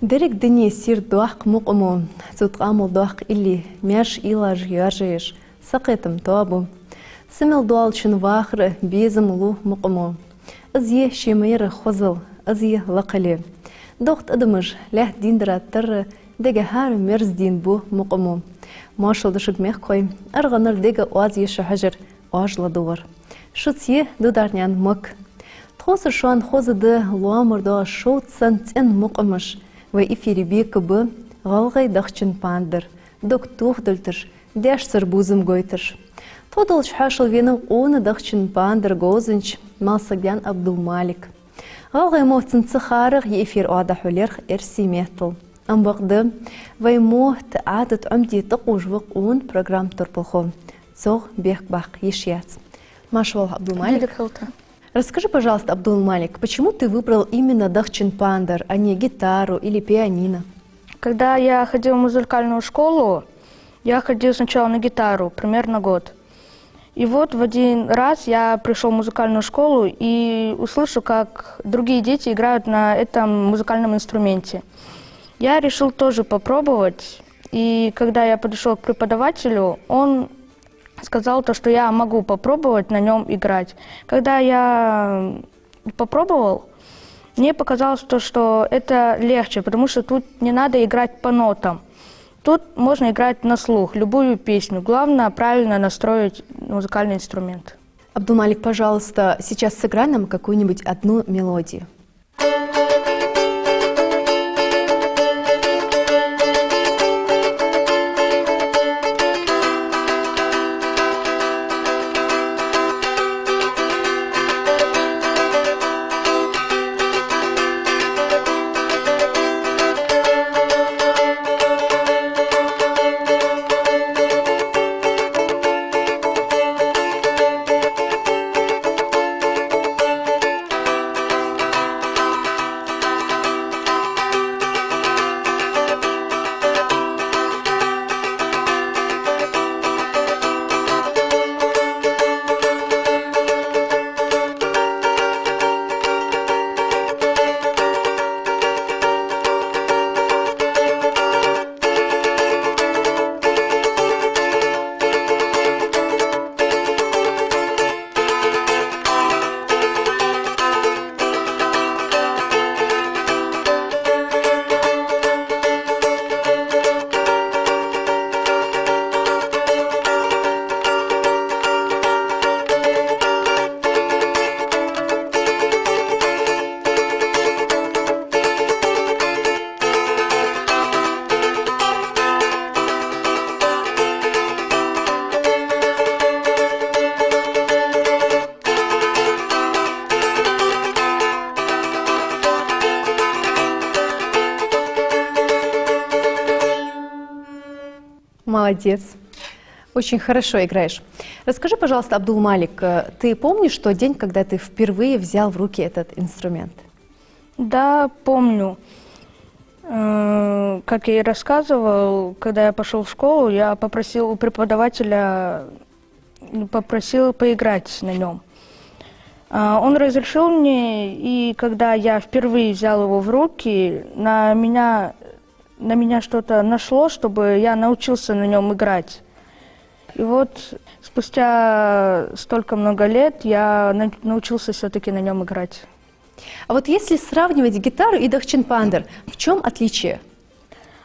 Дерек дыне сир дуақ мұқыму, цутқамыл дуақ илли, мяш илаж яржеш, сақетім туабу. Сымел дуалчын вахры, безім лу мұқыму. Ызye шемейрі хозыл, ызye лақылы. Доқт ыдымыш, ләх диндіраттыры, деге хар мерз дин бу мұқыму. Машылды шүгмек қой, арғаныр деге оаз еші хажыр, ажлы дуыр. Шутсие дударнян мұк. Тхосы шуан хозыды луамырды шоутсан цен мұқымыш. В эфире бекібі ғалғай дақчын пандыр, док тухдылтыш, дәш сырбузым гойтыш. Тодылш хашыл венің оны дақчын пандыр гозынч, Малсагдян Абдулмалик. Ғалғай моғтын цықарық эфир адахулерх әрсиметіл. Амбақды, вай моғты адыт өмді тұқужвық он программ тұрпылху. Цоғ бек-бақ ешияц. Машвал Абдулмалик. Расскажи, пожалуйста, Абдулмалик, почему ты выбрал именно Дахчин Пандар, а не гитару или пианино? Когда я ходил в музыкальную школу, я ходил сначала на гитару, примерно год. И вот в один раз я пришел в музыкальную школу и услышал, как другие дети играют на этом музыкальном инструменте. Я решил тоже попробовать, и когда я подошел к преподавателю, он сказал то, что я могу попробовать на нем играть. Когда я попробовал, мне показалось то, что это легче, потому что тут не надо играть по нотам. Тут можно играть на слух, любую песню. Главное правильно настроить музыкальный инструмент. Абдулмалик, пожалуйста, сейчас сыграй нам какую-нибудь одну мелодию. Молодец. Очень хорошо играешь. Расскажи, пожалуйста, Абдулмалик, ты помнишь тот день, когда ты впервые взял в руки этот инструмент? Да, помню. Как я и рассказывал, когда я пошел в школу, я попросил у преподавателя, поиграть на нем. Он разрешил мне, и когда я впервые взял его в руки, на меня что-то нашло, чтобы я научился на нем играть. И вот спустя столько много лет я научился все-таки на нем играть. А вот если сравнивать гитару и Дахчин Пандар, в чем отличие?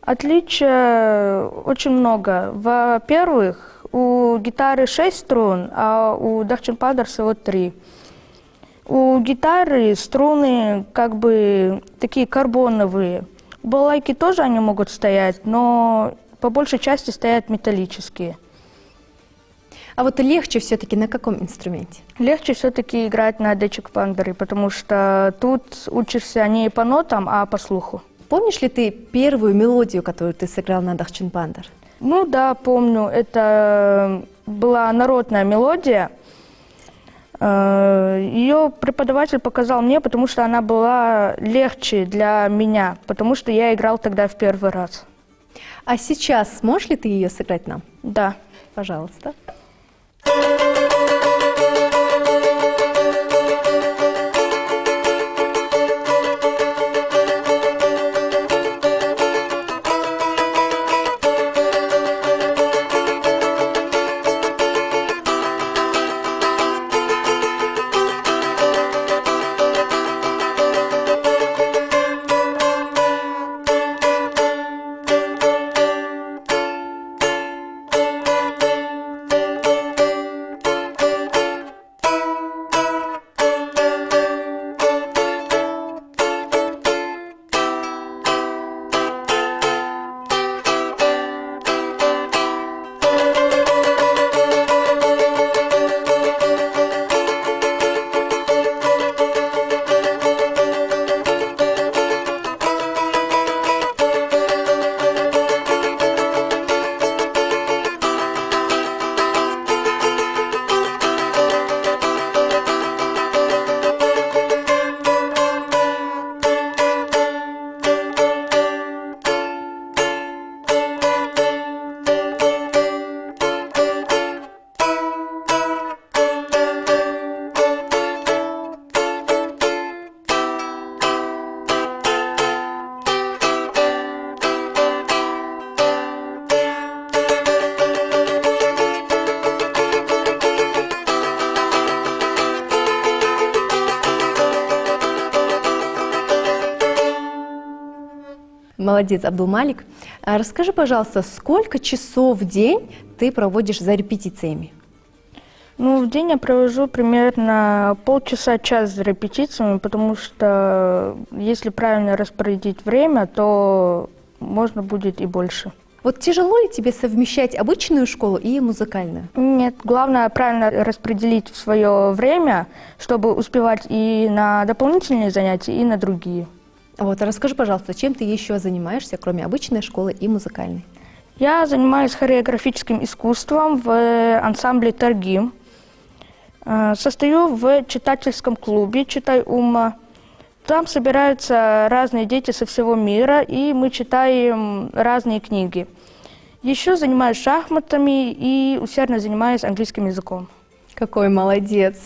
Отличия очень много. Во-первых, у гитары 6 струн, а у Дахчин Пандар всего 3. У гитары струны как бы такие карбоновые. Балалайки тоже они могут стоять, но по большей части стоят металлические. А вот легче все-таки на каком инструменте? Легче все-таки играть на Дахчин Пандаре, потому что тут учишься не по нотам, а по слуху. Помнишь ли ты первую мелодию, которую ты сыграл на Дахчин Пандар? Ну да, помню. Это была народная мелодия. Ее преподаватель показал мне, потому что она была легче для меня, потому что я играл тогда в первый раз. А сейчас сможешь ли ты ее сыграть нам? Да. Пожалуйста. Молодец, Абдулмалик. А расскажи, пожалуйста, сколько часов в день ты проводишь за репетициями? Ну, в день я провожу примерно полчаса-час за репетициями, потому что если правильно распорядить время, то можно будет и больше. Вот тяжело ли тебе совмещать обычную школу и музыкальную? Нет, главное правильно распределить свое время, чтобы успевать и на дополнительные занятия, и на другие. Вот, расскажи, пожалуйста, чем ты еще занимаешься, кроме обычной школы и музыкальной? Я занимаюсь хореографическим искусством в ансамбле «Таргим». Состою в читательском клубе «Читай Умма». Там собираются разные дети со всего мира, и мы читаем разные книги. Еще занимаюсь шахматами и усердно занимаюсь английским языком. Какой молодец!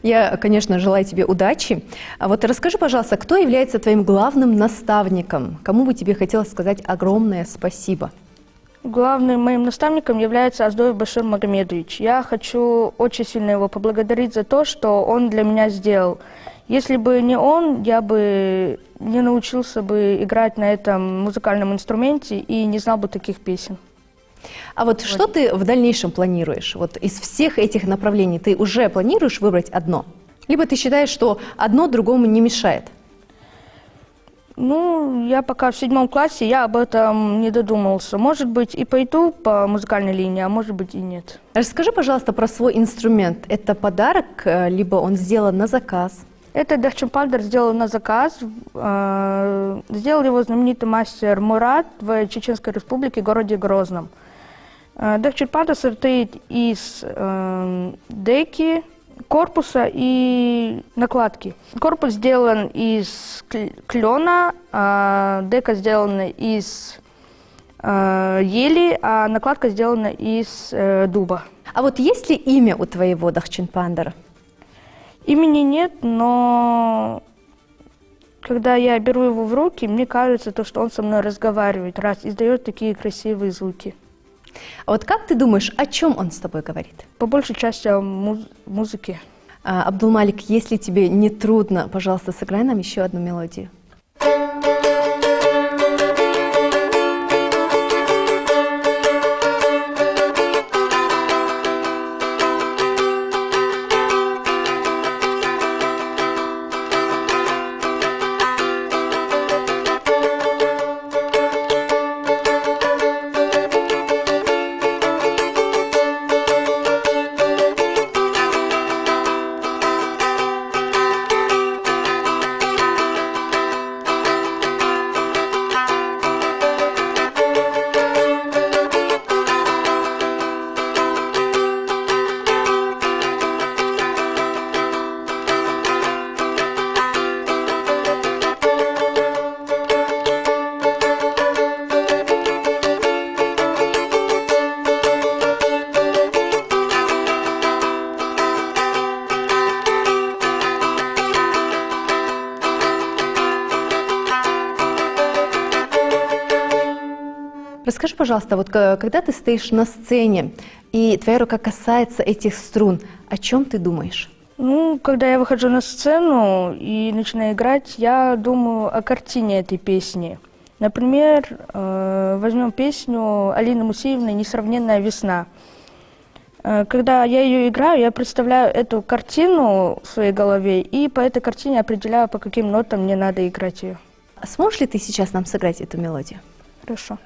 Я, конечно, желаю тебе удачи. А вот расскажи, пожалуйста, кто является твоим главным наставником? Кому бы тебе хотелось сказать огромное спасибо? Главным моим наставником является Аздоев Башир Магомедович. Я хочу очень сильно его поблагодарить за то, что он для меня сделал. Если бы не он, я бы не научился бы играть на этом музыкальном инструменте и не знал бы таких песен. А вот что ты в дальнейшем планируешь? Вот из всех этих направлений ты уже планируешь выбрать одно? Либо ты считаешь, что одно другому не мешает? Ну, я пока в 7 классе, я об этом не додумался. Может быть, и пойду по музыкальной линии, а может быть и нет. Расскажи, пожалуйста, про свой инструмент. Это подарок, либо он сделан на заказ? Это дахчинпалдар сделал на заказ. Сделал его знаменитый мастер Мурат в Чеченской Республике, городе Грозном. Дахчинпалдар состоит из деки, корпуса и накладки. Корпус сделан из клена, дека сделана из ели, а накладка сделана из дуба. А вот есть ли имя у твоего дахчинпандара? Имени нет, но когда я беру его в руки, мне кажется, что он со мной разговаривает, раз издает такие красивые звуки. А вот как ты думаешь, о чем он с тобой говорит? По большей части о музыке. Абдулмалик, если тебе не трудно, пожалуйста, сыграй нам еще одну мелодию. Расскажи, пожалуйста, вот когда ты стоишь на сцене, и твоя рука касается этих струн, о чем ты думаешь? Ну, когда я выхожу на сцену и начинаю играть, я думаю о картине этой песни. Например, возьмем песню Алины Мусиевны «Несравненная весна». Когда я ее играю, я представляю эту картину в своей голове, и по этой картине определяю, по каким нотам мне надо играть ее. Сможешь ли ты сейчас нам сыграть эту мелодию? Хорошо.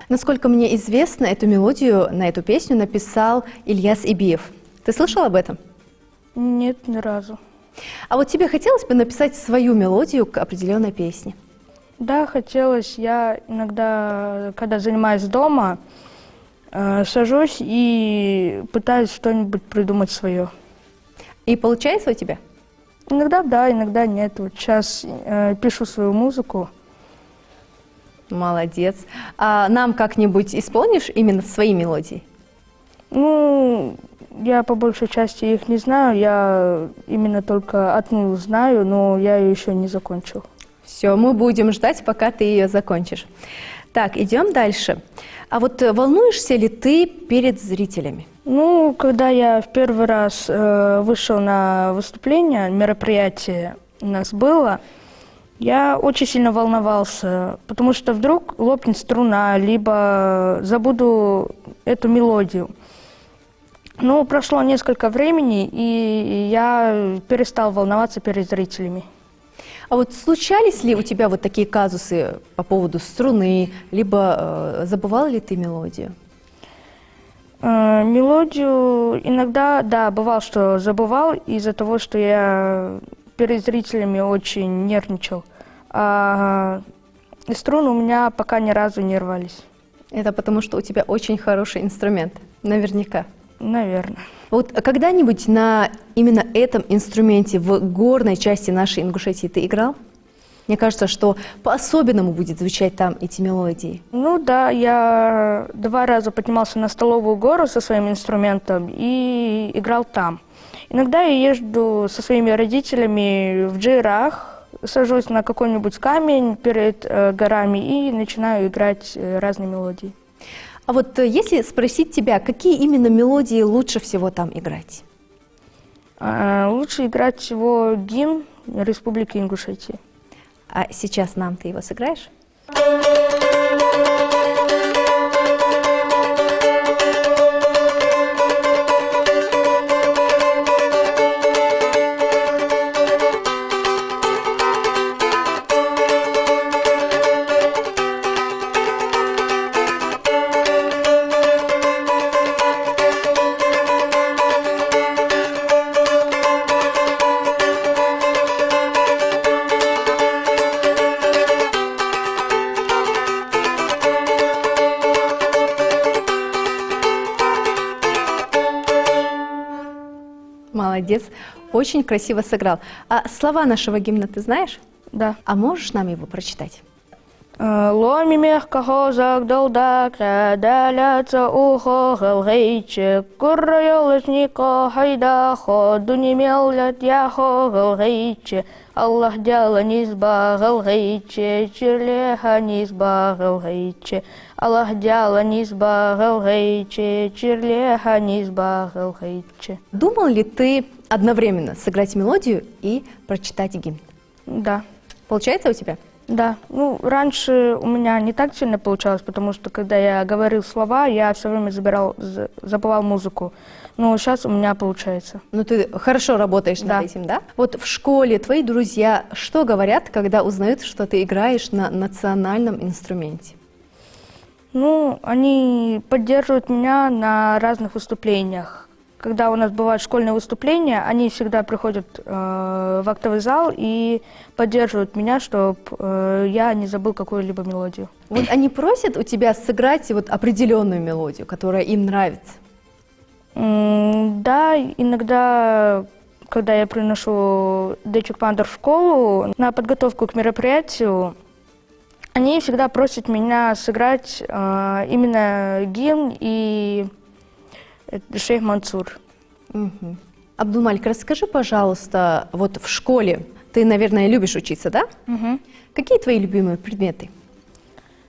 Насколько мне известно, эту мелодию на эту песню написал Ильяс Ибиев. Ты слышал об этом? Нет, ни разу. А вот тебе хотелось бы написать свою мелодию к определенной песне? Да, хотелось. Я иногда, когда занимаюсь дома, сажусь и пытаюсь что-нибудь придумать свое. И получается у тебя? Иногда да, иногда нет. Вот сейчас пишу свою музыку. Молодец. А нам как-нибудь исполнишь именно свои мелодии? Ну, я по большей части их не знаю. Я именно только одну знаю, но я ее еще не закончил. Все, мы будем ждать, пока ты ее закончишь. Так, идем дальше. А вот волнуешься ли ты перед зрителями? Ну, когда я в первый раз вышел на выступление, мероприятие у нас было, я очень сильно волновался, потому что вдруг лопнет струна, либо забуду эту мелодию. Ну, прошло несколько времени, и я перестал волноваться перед зрителями. А вот случались ли у тебя вот такие казусы по поводу струны, либо забывал ли ты мелодию? Мелодию иногда, да, бывало, что забывал из-за того, что я перед зрителями очень нервничал. А струны у меня пока ни разу не рвались. Это потому, что у тебя очень хороший инструмент, наверняка. Наверное. Вот когда-нибудь на именно этом инструменте в горной части нашей Ингушетии ты играл? Мне кажется, что по-особенному будет звучать там эти мелодии. Ну да, я 2 раза поднимался на Столовую гору со своим инструментом и играл там. Иногда я езжу со своими родителями в джейрах, сажусь на какой-нибудь камень перед горами и начинаю играть разные мелодии. А вот если спросить тебя, какие именно мелодии лучше всего там играть? Лучше играть всего гимн Республики Ингушетия. А сейчас нам ты его сыграешь? Молодец, очень красиво сыграл. А слова нашего гимна ты знаешь? Да. А можешь нам его прочитать? Ломи мягкого загдалда, кадаляться ухо галгейче, куррайолышника хайда ходу не мелят яхо галгейче, Аллах дяла низба галгейче, чирлеха низба галгейче, Аллах дяла низба галгейче, чирлеха низба галгейче. Думал ли ты одновременно сыграть мелодию и прочитать гимн? Да. Получается у тебя? Да, ну, раньше у меня не так сильно получалось, потому что, когда я говорил слова, я все время забывал музыку. Но сейчас у меня получается. Ну, ты хорошо работаешь над этим, да? Вот в школе твои друзья что говорят, когда узнают, что ты играешь на национальном инструменте? Ну, они поддерживают меня на разных выступлениях. Когда у нас бывают школьные выступления, они всегда приходят в актовый зал и поддерживают меня, чтобы я не забыл какую-либо мелодию. Вот они просят у тебя сыграть вот определенную мелодию, которая им нравится? Да, иногда, когда я приношу Дечук Пандер в школу на подготовку к мероприятию, они всегда просят меня сыграть именно гимн и Шейх Мансур. Угу. Абдулмалик, расскажи, пожалуйста, вот в школе ты, наверное, любишь учиться, да? Угу. Какие твои любимые предметы?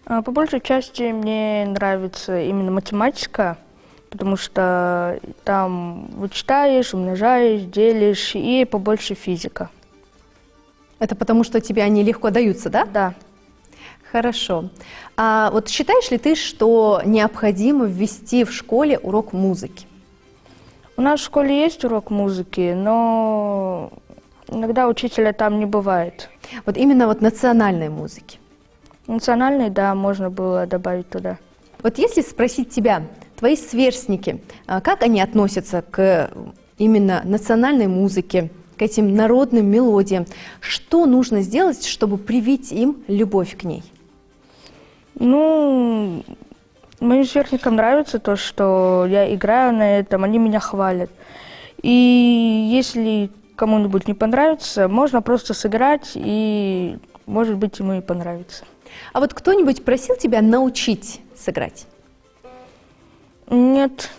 По большей части мне нравится именно математика, потому что там вычитаешь, умножаешь, делишь, и побольше физика. Это потому, что тебе они легко даются, да? Да. Хорошо. А вот считаешь ли ты, что необходимо ввести в школе урок музыки? У нас в школе есть урок музыки, но иногда учителя там не бывает. Вот именно вот национальной музыки. Национальный, да, можно было добавить туда. Вот если спросить тебя, твои сверстники, как они относятся к именно национальной музыке, к этим народным мелодиям. Что нужно сделать, чтобы привить им любовь к ней? Ну, моим сверстникам нравится то, что я играю на этом, они меня хвалят. И если кому-нибудь не понравится, можно просто сыграть, и, может быть, ему и понравится. А вот кто-нибудь просил тебя научить сыграть? Нет.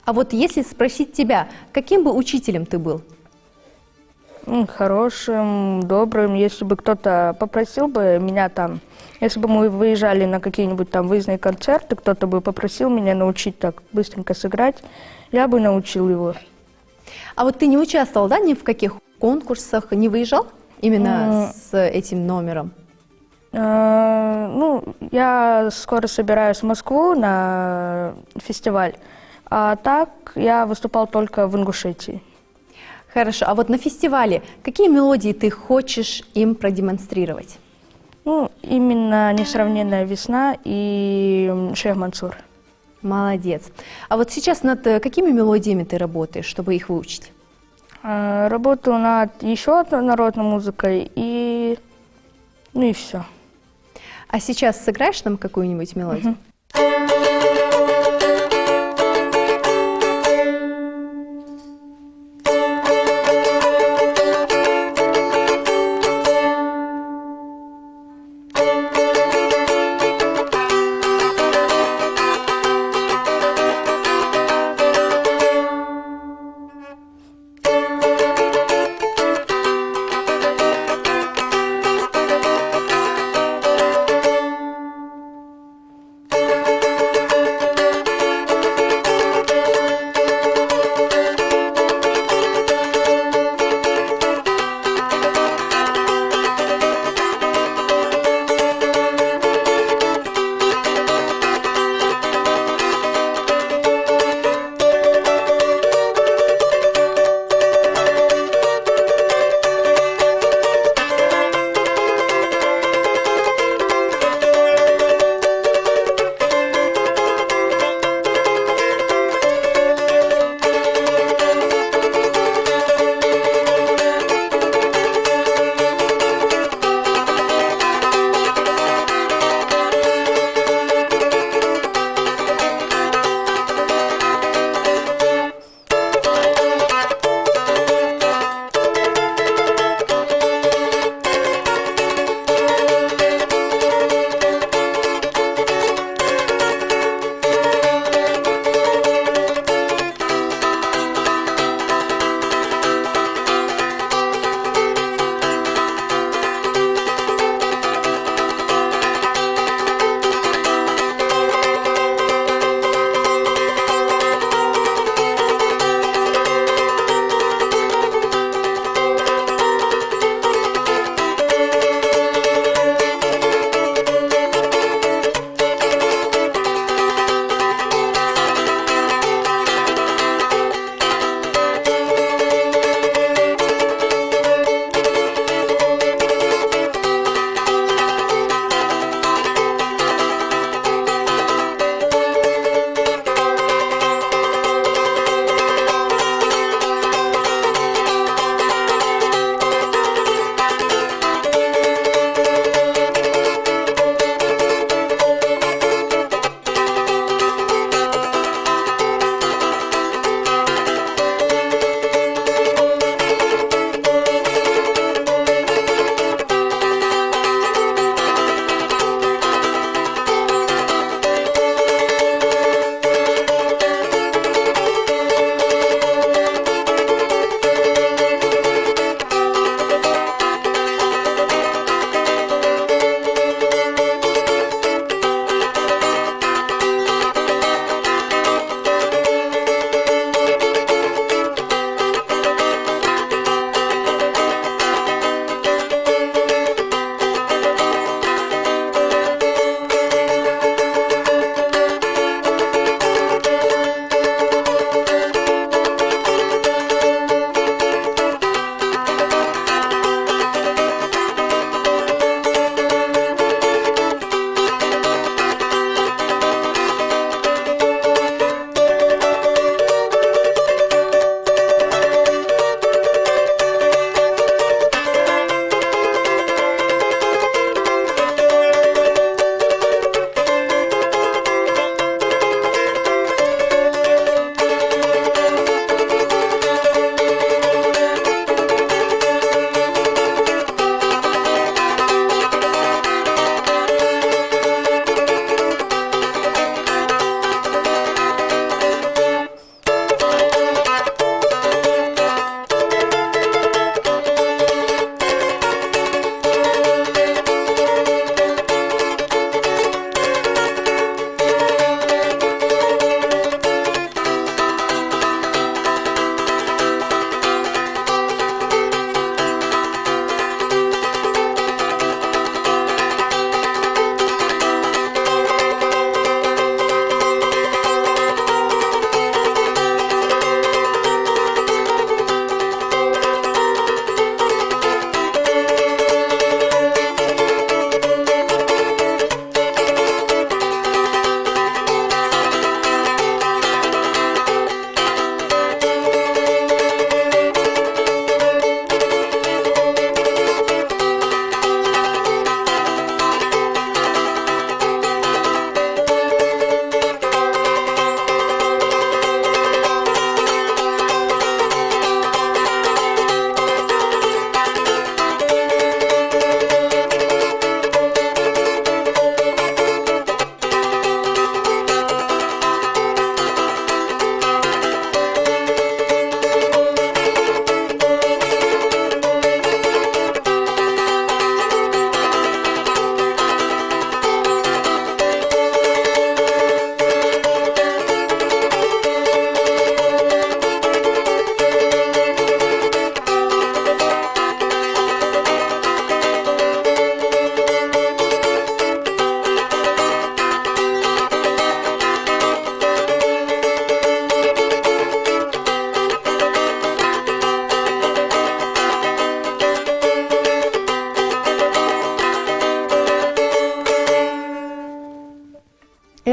А вот если спросить тебя, каким бы учителем ты был? Хорошим, добрым. Если бы кто-то попросил бы меня там, если бы мы выезжали на какие-нибудь там выездные концерты, кто-то бы попросил меня научить так быстренько сыграть, я бы научил его. А вот ты не участвовал, да, ни в каких конкурсах, не выезжал именно с этим номером? Ну, я скоро собираюсь в Москву на фестиваль, а так я выступал только в Ингушетии. Хорошо, а вот на фестивале какие мелодии ты хочешь им продемонстрировать? Ну, именно «Несравненная весна» и «Шейх Мансур». Молодец. А вот сейчас над какими мелодиями ты работаешь, чтобы их выучить? Работаю над еще одной народной музыкой ну и все. А сейчас сыграешь нам какую-нибудь мелодию?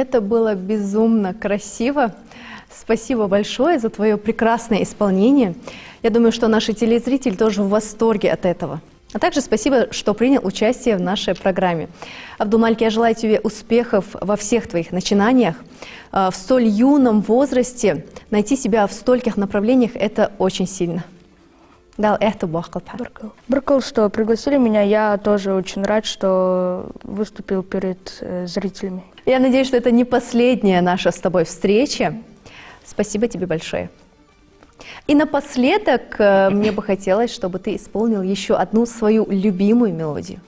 Это было безумно красиво. Спасибо большое за твое прекрасное исполнение. Я думаю, что наши телезрители тоже в восторге от этого. А также спасибо, что принял участие в нашей программе. Абдулмалик, я желаю тебе успехов во всех твоих начинаниях. В столь юном возрасте найти себя в стольких направлениях – это очень сильно. Баркал, что пригласили меня, я тоже очень рад, что выступил перед зрителями. Я надеюсь, что это не последняя наша с тобой встреча. Спасибо тебе большое. И напоследок мне бы хотелось, чтобы ты исполнил еще одну свою любимую мелодию.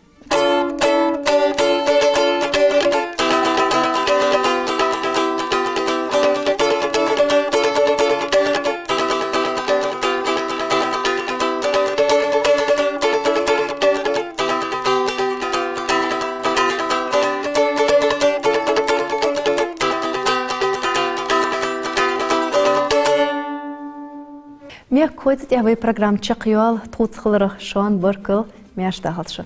Мек койцет явай программ чакюал туцхлырых шон баркыл мяш дахалшы.